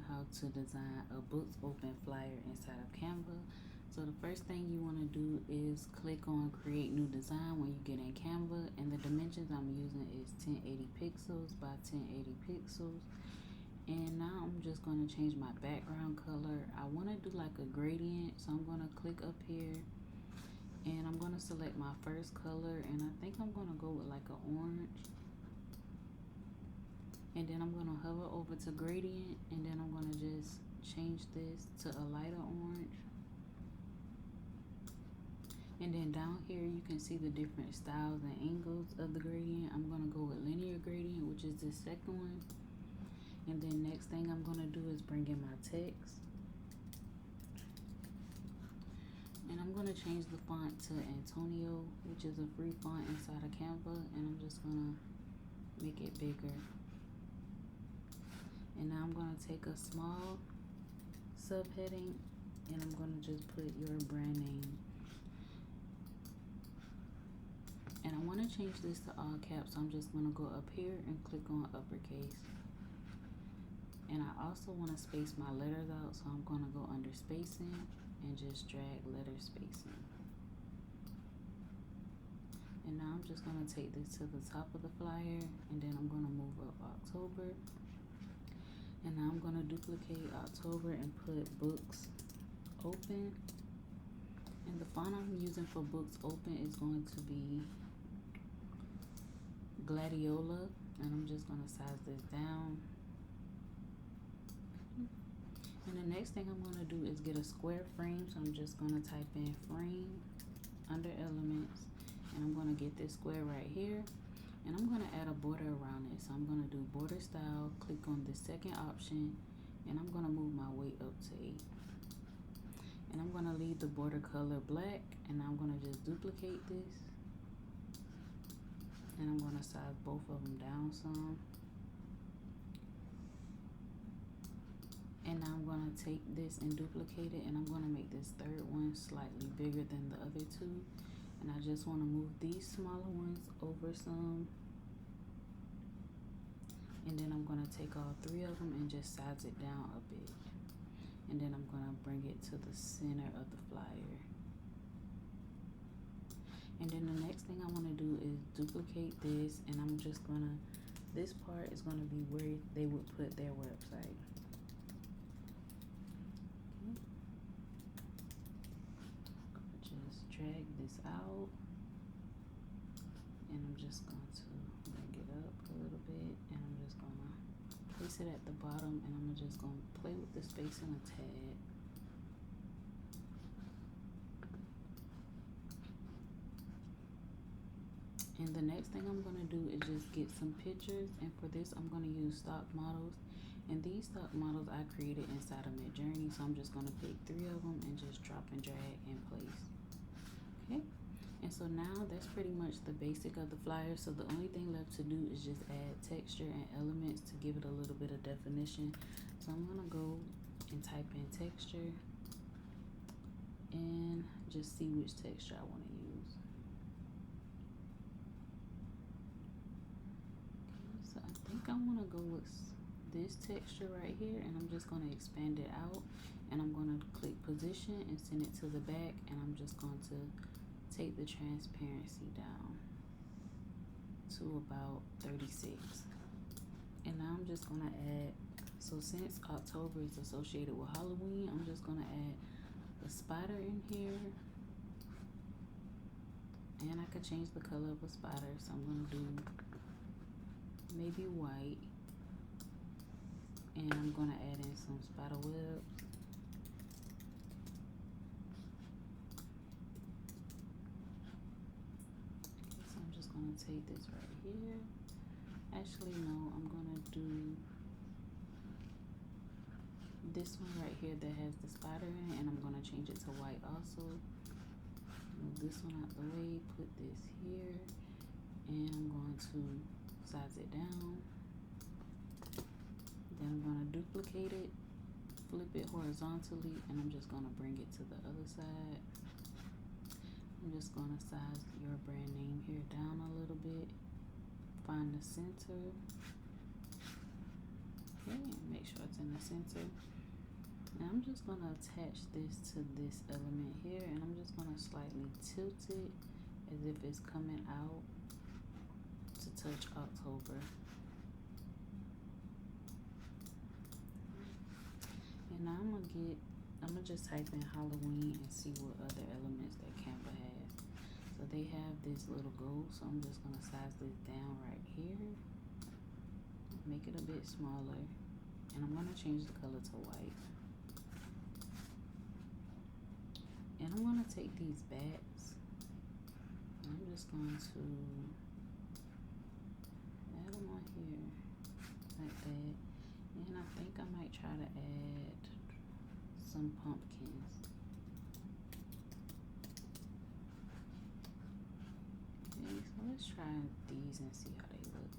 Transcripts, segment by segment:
how to design a books open flyer inside of Canva. So the first thing you want to do is click on create new design when you get in Canva, and the dimensions I'm using is 1080 pixels by 1080 pixels. And now I'm just going to change my background color. I want to do like a gradient, so I'm going to click up here and I'm going to select my first color, and I think I'm going to go with like an orange. And then I'm going to hover over to gradient, and then I'm going to just change this to a lighter orange. And then down here you can see the different styles and angles of the gradient. I'm going to go with linear gradient, which is the second one. And then next thing I'm going to do is bring in my text. And I'm going to change the font to Antonio, which is a free font inside of Canva, and I'm just going to make it bigger. And now I'm going to take a small subheading and I'm going to just put your brand name. And I want to change this to all caps, so I'm just going to go up here and click on uppercase. And I also want to space my letters out, so I'm going to go under spacing and just drag letter spacing. And now I'm just going to take this to the top of the flyer, and then I'm going to move up October. And now I'm going to duplicate October and put books open. And the font I'm using for books open is going to be Gladiola, and I'm just going to size this down. And the next thing I'm going to do is get a square frame, so I'm just going to type in frame under elements, and I'm going to get this square right here, and I'm going to add a border around it. So I'm going to do border style, click on the second option, and I'm going to move my weight up to 8. And I'm going to leave the border color black, and I'm going to just duplicate this, and I'm going to size both of them down some. And now I'm going to take this and duplicate it, and I'm going to make this third one slightly bigger than the other two. And I just want to move these smaller ones over some. And then I'm going to take all 3 of them and just size it down a bit. And then I'm going to bring it to the center of the flyer. And then the next thing I want to do is duplicate this, and I'm just going to, this part is going to be where they would put their website. Drag this out, and I'm just going to bring it up a little bit, and I'm just going to place it at the bottom, and I'm just going to play with the spacing a tad. And the next thing I'm going to do is just get some pictures, and for this I'm going to use stock models. And these stock models I created inside of Midjourney, so I'm just going to pick 3 of them and just drop and drag in place. Okay, and so now that's pretty much the basic of the flyer. So the only thing left to do is just add texture and elements to give it a little bit of definition. So I'm gonna go and type in texture and just see which texture I want to use. Okay, so I think I want to go with this texture right here, and I'm just going to expand it out, and I'm going to click position and send it to the back, and I'm just going to take the transparency down to about 36. And now I'm just going to add, so since October is associated with Halloween, I'm just going to add a spider in here, and I could change the color of a spider, so I'm going to do maybe white, and I'm going to add in some spider webs. I'm gonna take this right here. Actually, no, I'm gonna do this one right here that has the spider in it, and I'm gonna change it to white also. Move this one out the way, put this here, and I'm going to size it down. Then I'm gonna duplicate it, flip it horizontally, and I'm just gonna bring it to the other side. I'm just going to size your brand name here down a little bit. Find the center. Okay, and make sure it's in the center. And I'm just going to attach this to this element here, and I'm just going to slightly tilt it as if it's coming out to touch October. And now I'm gonna just type in Halloween and see what other elements that Canva has. So they have this little goal, so I'm just gonna size this down right here, make it a bit smaller, and I'm gonna change the color to white. And I'm gonna take these bats, and I'm just going to add them on here like that. And I think I might try to add some pumpkins. Okay, so let's try these and see how they look.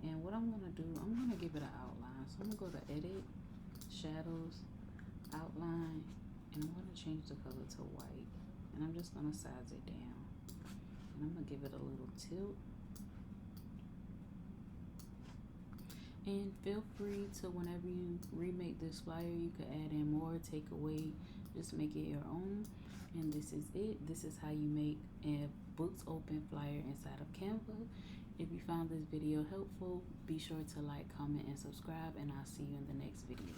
And what I'm gonna do, I'm gonna give it an outline. So I'm gonna go to Edit, Shadows, Outline, and I'm gonna change the color to white. And I'm just gonna size it down. And I'm gonna give it a little tilt. And feel free to, whenever you remake this flyer, you could add in more, take away, just make it your own. And this is it. This is how you make a Books Open flyer inside of Canva. If you found this video helpful, be sure to like, comment, and subscribe, and I'll see you in the next video.